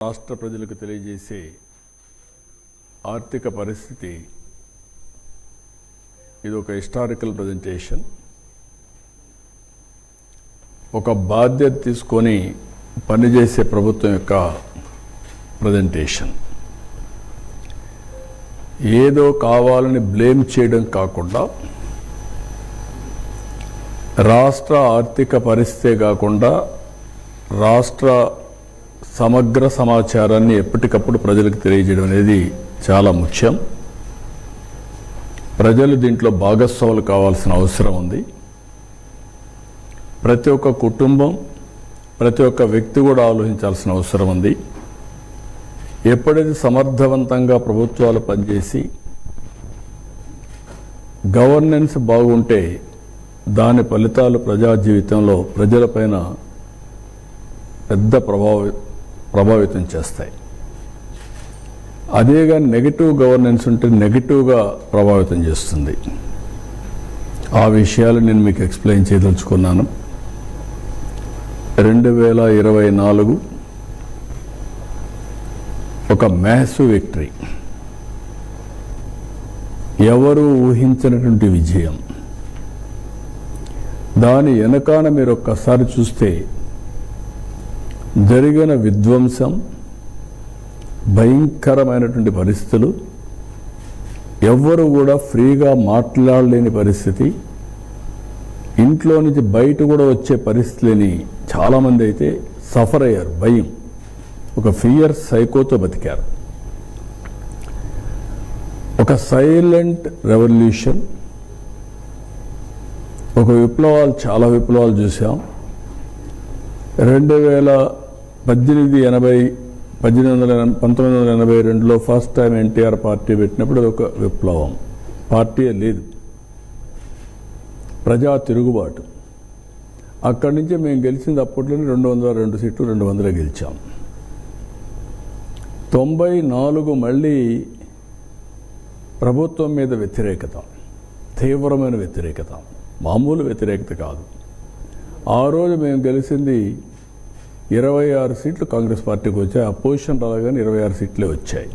రాష్ట్ర ప్రజలకు తెలియజేసే ఆర్థిక పరిస్థితి ఇది ఒక హిస్టారికల్ ప్రజెంటేషన్. ఒక బాధ్యత తీసుకొని పనిచేసే ప్రభుత్వం యొక్క ప్రజెంటేషన్. ఏదో కావాలని బ్లేమ్ చేయడం కాకుండా రాష్ట్ర ఆర్థిక పరిస్థితే కాకుండా రాష్ట్ర సమగ్ర సమాచారాన్ని ఎప్పటికప్పుడు ప్రజలకు తెలియజేయడం అనేది చాలా ముఖ్యం. ప్రజలు దీంట్లో భాగస్వాములు కావాల్సిన అవసరం ఉంది. ప్రతి ఒక్క కుటుంబం, ప్రతి ఒక్క వ్యక్తి కూడా ఆలోచించాల్సిన అవసరం ఉంది. ఎప్పుడైతే సమర్థవంతంగా ప్రభుత్వాలు పనిచేసి గవర్నెన్స్ బాగుంటే దాని ఫలితాలు ప్రజా జీవితంలో ప్రజలపైన పెద్ద ప్రభావితం చేస్తాయి. అదేగా నెగిటివ్ గవర్నెన్స్ ఉంటే నెగిటివ్గా ప్రభావితం చేస్తుంది. ఆ విషయాలు నేను మీకు ఎక్స్ప్లెయిన్ చేయదలుచుకున్నాను. 2024 ఒక మ్యాసివ్ విక్టరీ, ఎవరు ఊహించినటువంటి విజయం. దాని వెనకాన మీరు ఒక్కసారి చూస్తే జరిగిన విధ్వంసం, భయంకరమైనటువంటి పరిస్థితులు, ఎవ్వరూ కూడా ఫ్రీగా మాట్లాడలేని పరిస్థితి, ఇంట్లో నుంచి బయట కూడా వచ్చే పరిస్థితులని చాలామంది అయితే సఫర్ అయ్యారు. భయం, ఒక ఫియర్ సైకోతో బతికారు. ఒక సైలెంట్ రెవల్యూషన్, ఒక విప్లవాలు, చాలా విప్లవాలు చూసాం. 1982లో ఫస్ట్ టైం ఎన్టీఆర్ పార్టీ పెట్టినప్పుడు ఒక విప్లవం. పార్టీయే లేదు, ప్రజా తిరుగుబాటు. అక్కడి నుంచి మేము గెలిచింది అప్పట్లోనే 202 సీట్లు, 200 గెలిచాం. 94 మళ్ళీ ప్రభుత్వం మీద వ్యతిరేకత, తీవ్రమైన వ్యతిరేకత, మామూలు వ్యతిరేకత కాదు. ఆ రోజు మేము గెలిచింది 26 సీట్లు కాంగ్రెస్ పార్టీకి వచ్చాయి. అపోజిషన్ రాగానే 26 సీట్లే వచ్చాయి.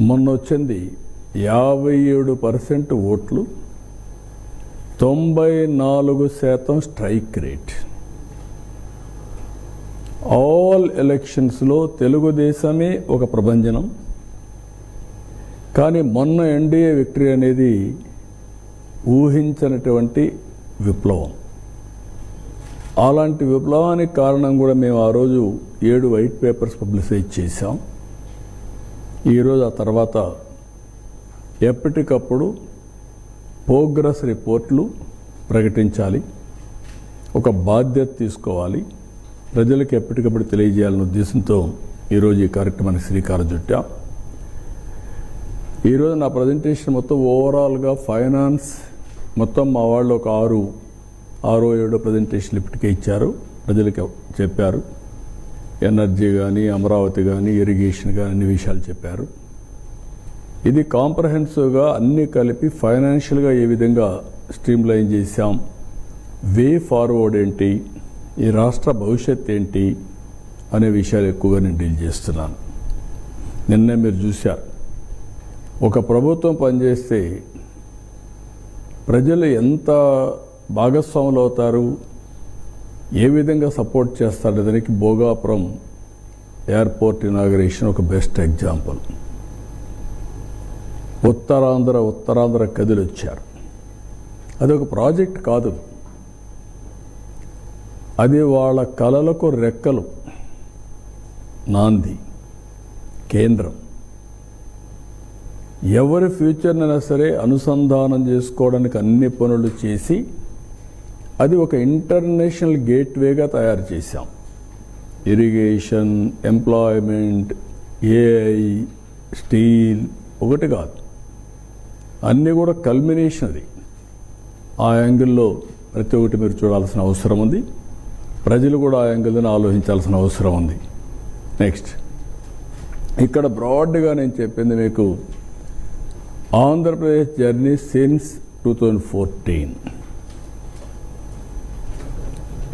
మొన్న వచ్చింది 57% ఓట్లు, 94% స్ట్రైక్ రేట్. ఆల్ ఎలక్షన్స్లో తెలుగుదేశమే ఒక ప్రభంజనం. కానీ మొన్న ఎన్డీఏ విక్టరీ అనేది ఊహించినటువంటి విప్లవం. అలాంటి విప్లవానికి కారణం కూడా మేము ఆ రోజు 7 వైట్ పేపర్స్ పబ్లిసైజ్ చేశాం. ఈరోజు ఆ తర్వాత ఎప్పటికప్పుడు ప్రోగ్రెస్ రిపోర్ట్లు ప్రకటించాలి, ఒక బాధ్యత తీసుకోవాలి, ప్రజలకు ఎప్పటికప్పుడు తెలియజేయాలనే ఉద్దేశంతో ఈరోజు ఈ కార్యక్రమానికి శ్రీకారం చుట్టాం. ఈరోజు నా ప్రజెంటేషన్ మొత్తం ఓవరాల్గా ఫైనాన్స్ మొత్తం మా వాళ్ళు ఒక 6-7 ప్రజెంటేషన్లు ఇప్పటికే ఇచ్చారు, ప్రజలకు చెప్పారు. ఎనర్జీ కానీ, అమరావతి కానీ, ఇరిగేషన్ కానీ అన్ని విషయాలు చెప్పారు. ఇది కాంప్రహెన్సివ్గా అన్నీ కలిపి ఫైనాన్షియల్గా ఏ విధంగా స్ట్రీమ్లైన్ చేశాం, వే ఫార్వర్డ్ ఏంటి, ఈ రాష్ట్ర భవిష్యత్ ఏంటి అనే విషయాలు ఎక్కువగా నేను డీల్ చేస్తున్నాను. నిన్నే మీరు చూశారు, ఒక ప్రభుత్వం పనిచేస్తే ప్రజలు ఎంత భాగస్వాములు అవుతారు, ఏ విధంగా సపోర్ట్ చేస్తారు. దానికి భోగాపురం ఎయిర్పోర్ట్ ఇనాగరేషన్ ఒక బెస్ట్ ఎగ్జాంపుల్. ఉత్తరాంధ్ర కదిలి వచ్చారు. అది ఒక ప్రాజెక్ట్ కాదు, అది వాళ్ళ కలలకు రెక్కలు, నాంది, కేంద్రం. ఎవరి ఫ్యూచర్నైనా సరే అనుసంధానం చేసుకోవడానికి అన్ని పనులు చేసి అది ఒక ఇంటర్నేషనల్ గేట్వేగా తయారు చేశాం. ఇరిగేషన్, ఎంప్లాయ్మెంట్, ఏఐ, స్టీల్ ఒకటి కాదు, అన్నీ కూడా కల్మినేషన్. అది ఆ యాంగిల్లో ప్రతి ఒక్కటి మీరు చూడాల్సిన అవసరం ఉంది. ప్రజలు కూడా ఆ యాంగిల్ని ఆలోచించాల్సిన అవసరం ఉంది. నెక్స్ట్, ఇక్కడ బ్రాడ్గా నేను చెప్పింది మీకు ఆంధ్రప్రదేశ్ జర్నీ సిన్స్ 2014.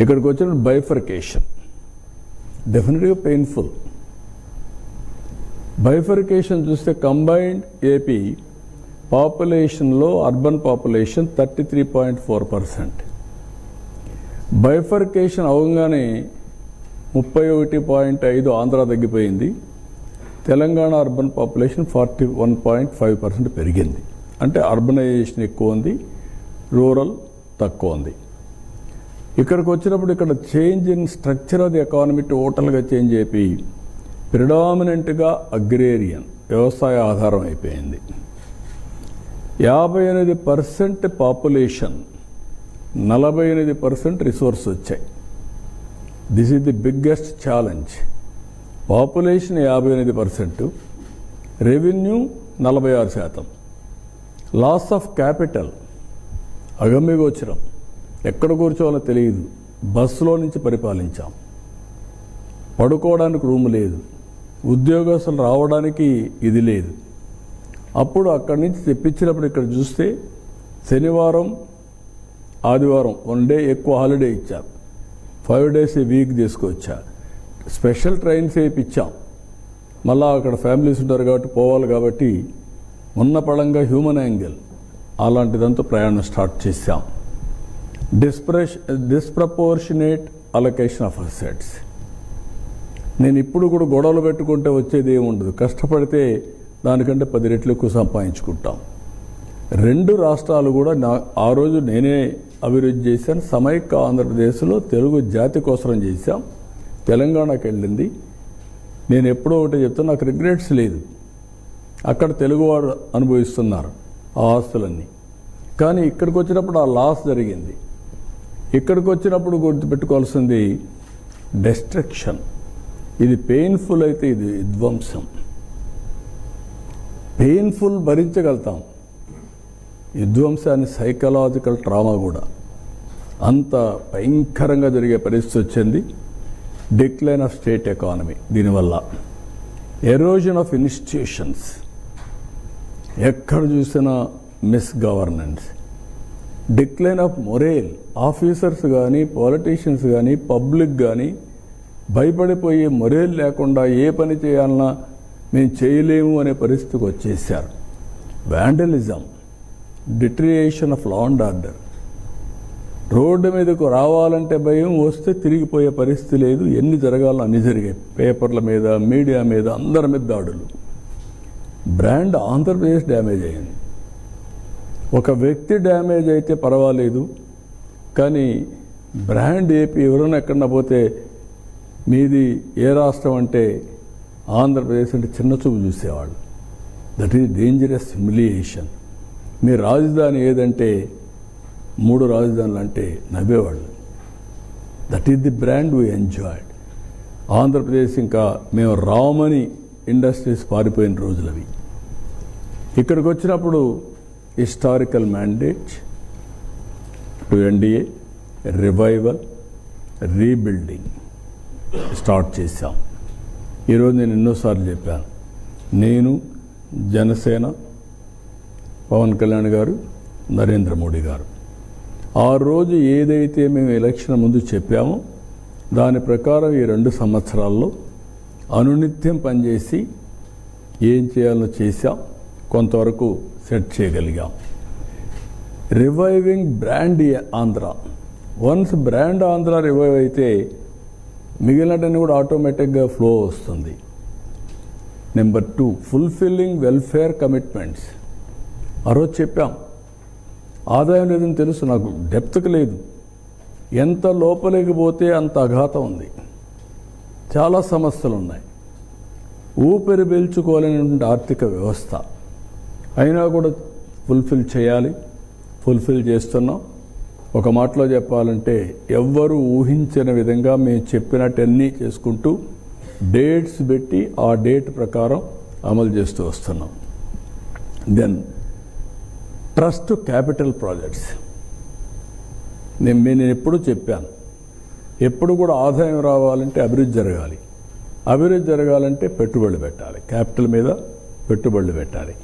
ఇక్కడికి వచ్చిన బైఫర్కేషన్ డెఫినెట్గా పెయిన్ఫుల్. బైఫర్కేషన్ చూస్తే కంబైన్డ్ ఏపీ పాపులేషన్లో అర్బన్ పాపులేషన్ 33.4%. బైఫర్కేషన్ అవగానే 31.5 ఆంధ్ర తగ్గిపోయింది. తెలంగాణ అర్బన్ పాపులేషన్ 41.5% పెరిగింది. అంటే అర్బనైజేషన్ ఎక్కువ ఉంది, రూరల్ తక్కువ ఉంది. ఇక్కడికి వచ్చినప్పుడు ఇక్కడ change in structure of the economy టోటల్గా చేంజ్ అయిపోయి ప్రిడామినెంట్గా అగ్రేరియన్ వ్యవసాయ ఆధారం అయిపోయింది. 58% పాపులేషన్, 48% రిసోర్స్ వచ్చాయి. This is the biggest challenge. Population 58%, revenue 46%. Loss of capital అగమ్యగోచరం, ఎక్కడ కూర్చోవాలో తెలియదు. బస్సులో నుంచి పరిపాలించాం, పడుకోవడానికి రూమ్ లేదు, ఉద్యోగస్తులు రావడానికి ఇది లేదు. అప్పుడు అక్కడి నుంచి తెప్పించినప్పుడు ఇక్కడ చూస్తే శనివారం ఆదివారం 1 డే ఎక్కువ హాలిడే ఇచ్చారు, 5 days ఏ వీక్ తీసుకొచ్చా. స్పెషల్ ట్రైన్స్ వేయించాం. మళ్ళీ అక్కడ ఫ్యామిలీస్ ఉంటారు కాబట్టి పోవాలి కాబట్టి ఉన్న పడంగా హ్యూమన్ యాంగిల్ అలాంటిదంతా ప్రయాణం స్టార్ట్ చేశాం. Disproportionate allocation of assets. నేను ఇప్పుడు కూడా గొడవలు పెట్టుకుంటే వచ్చేది ఏముండదు, కష్టపడితే దానికంటే 10 రెట్లు ఎక్కువ సంపాదించుకుంటాం. 2 రాష్ట్రాలు కూడా ఆ రోజు నేనే అభివృద్ధి చేశాను. సమైక్య ఆంధ్రప్రదేశ్లో తెలుగు జాతి కోసం చేశాం. తెలంగాణకి వెళ్ళింది. నేను ఎప్పుడో ఒకటి చెప్తాను, నాకు రిగ్రెట్స్ లేదు. అక్కడ తెలుగువాడు అనుభవిస్తున్నారు ఆ ఆస్తులన్నీ. కానీ ఇక్కడికి వచ్చినప్పుడు ఆ లాస్ జరిగింది. ఇక్కడికి వచ్చినప్పుడు గుర్తుపెట్టుకోవాల్సింది డెస్ట్రక్షన్. ఇది పెయిన్ఫుల్ అయితే ఇది విధ్వంసం. పెయిన్ఫుల్ భరించగలుగుతాం, విధ్వంసాన్ని సైకలాజికల్ ట్రామా కూడా అంత భయంకరంగా జరిగే పరిస్థితి వచ్చింది. డిక్లైన్ ఆఫ్ స్టేట్ ఎకానమీ, దీనివల్ల ఎరోజన్ ఆఫ్ ఇన్స్టిట్యూషన్స్, ఎక్కడ చూసినా miss governance, decline of మొరేల్. Officers కానీ పాలిటీషియన్స్ కానీ పబ్లిక్ కానీ భయపడిపోయి మొరేల్ లేకుండా ఏ పని చేయాలన్నా మేము చేయలేము అనే పరిస్థితికి వచ్చేసారు. Vandalism, deterioration of law and order. Road మీదకు రావాలంటే భయం, వస్తే తిరిగిపోయే పరిస్థితి లేదు. ఎన్ని జరగాలో అన్ని జరిగాయి. పేపర్ల మీద, మీడియా మీద, అందరి మీద దాడులు. బ్రాండ్ ఆంధ్రప్రదేశ్ డ్యామేజ్ అయింది. ఒక వ్యక్తి డ్యామేజ్ అయితే పర్వాలేదు, కానీ బ్రాండ్ ఏపీ ఎవరైనా ఎక్కడన్నా పోతే మీది ఏ రాష్ట్రం అంటే ఆంధ్రప్రదేశ్ అంటే చిన్న చూపు చూసేవాళ్ళు. That is dangerous humiliation. మీ రాజధాని ఏదంటే 3 రాజధానులు అంటే నవ్వేవాళ్ళు. That is the brand we enjoyed. Andhra Pradesh ఇంకా మేము రామని ఇండస్ట్రీస్ పారిపోయిన రోజులవి. ఇక్కడికి వచ్చినప్పుడు historical mandate to NDA, revival, rebuilding start చేశాం. ఈరోజు నేను ఎన్నోసార్లు చెప్పాను, నేను, జనసేన, పవన్ కళ్యాణ్ గారు, నరేంద్ర మోడీ గారు ఆ రోజు ఏదైతే మేము ఎలక్షన్ ముందు చెప్పామో దాని ప్రకారం ఈ 2 సంవత్సరాల్లో అనునిత్యం పనిచేసి ఏం చేయాలో చేశాం. కొంతవరకు సెట్ చేయగలిగాం. Reviving brand Andhra. Once brand Andhra revive అయితే మిగిలినటన్నీ కూడా ఆటోమేటిక్గా ఫ్లో వస్తుంది. Number 2, fulfilling welfare commitments. ఆ రోజు చెప్పాం, ఆదాయం లేదని తెలుసు, నాకు డెప్త్కి లేదు. ఎంత లోపలికి పోతే అంత అఘాతం ఉంది. చాలా సమస్యలు ఉన్నాయి. ఊపిరి పీల్చుకోలేనటువంటి ఆర్థిక వ్యవస్థ అయినా కూడా ఫుల్ఫిల్ చేయాలి. ఫుల్ఫిల్ చేస్తున్నాం. ఒక మాటలో చెప్పాలంటే ఎవ్వరూ ఊహించిన విధంగా మేము చెప్పినట్టన్నీ చేసుకుంటూ డేట్స్ పెట్టి ఆ డేట్ ప్రకారం అమలు చేస్తూ వస్తున్నాం. Then trust capital projects. నేను ఎప్పుడు చెప్పాను, ఎప్పుడు కూడా ఆదాయం రావాలంటే అభివృద్ధి జరగాలి. అభివృద్ధి జరగాలంటే పెట్టుబడులు పెట్టాలి, క్యాపిటల్ మీద పెట్టుబడులు పెట్టాలి.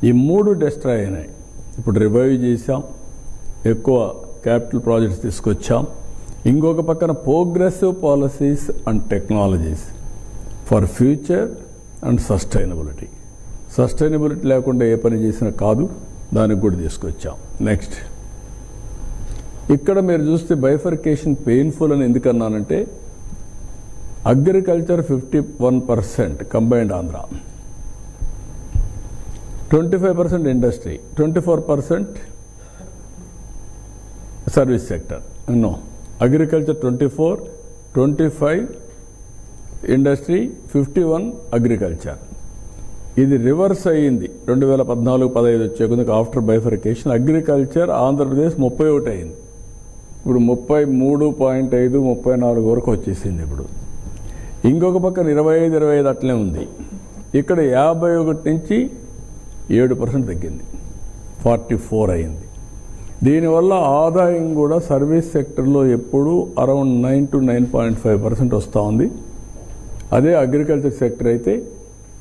ఈ 3 డిస్ట్రాయ్ అయినాయి. ఇప్పుడు రివైవ్ చేశాం, ఎక్కువ క్యాపిటల్ ప్రాజెక్ట్స్ తీసుకొచ్చాం. ఇంకొక పక్కన progressive policies and technologies for future and sustainability లేకుండా ఏ పని చేసినా కాదు, దానికి కూడా తీసుకొచ్చాం. నెక్స్ట్, ఇక్కడ మీరు చూస్తే బైఫర్కేషన్ పెయిన్ఫుల్ అని ఎందుకన్నానంటే agriculture 51% combined Andhra, 25% industry, 24% service sector. No, agriculture 24, 25 industry, 51 agriculture. ఇది రివర్స్ అయ్యింది 2014-15 వచ్చే కొద్దిగా ఆఫ్టర్ బైఫర్కేషన్. అగ్రికల్చర్ ఆంధ్రప్రదేశ్ 31 అయింది, ఇప్పుడు 33.5, 34 వరకు వచ్చేసింది. ఇప్పుడు ఇంకొక పక్కన 25 అట్లే ఉంది. ఇక్కడ 51 నుంచి 7% తగ్గింది, 44 అయింది. దీనివల్ల ఆదాయం కూడా సర్వీస్ సెక్టర్లో ఎప్పుడూ అరౌండ్ 9 to 9.5% వస్తూ ఉంది. అదే అగ్రికల్చర్ సెక్టర్ అయితే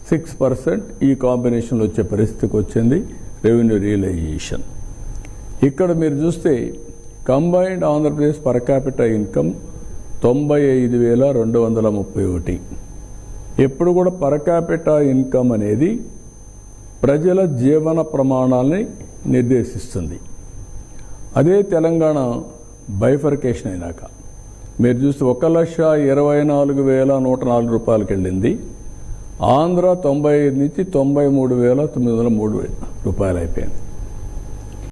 6% ఈ కాంబినేషన్లో వచ్చే పరిస్థితికి వచ్చింది రెవెన్యూ రియలైజేషన్. ఇక్కడ మీరు చూస్తే combined Andhra Pradesh per capital income 95,231. ఎప్పుడు కూడా పర్ క్యాపిటల్ ఇన్కమ్ అనేది ప్రజల జీవన ప్రమాణాలని నిర్దేశిస్తుంది. అదే తెలంగాణ బైఫర్కేషన్ అయినాక మీరు చూస్తే 1,24,104 రూపాయలకి వెళ్ళింది. ఆంధ్ర 95 నుంచి 93,903 రూపాయలు అయిపోయింది.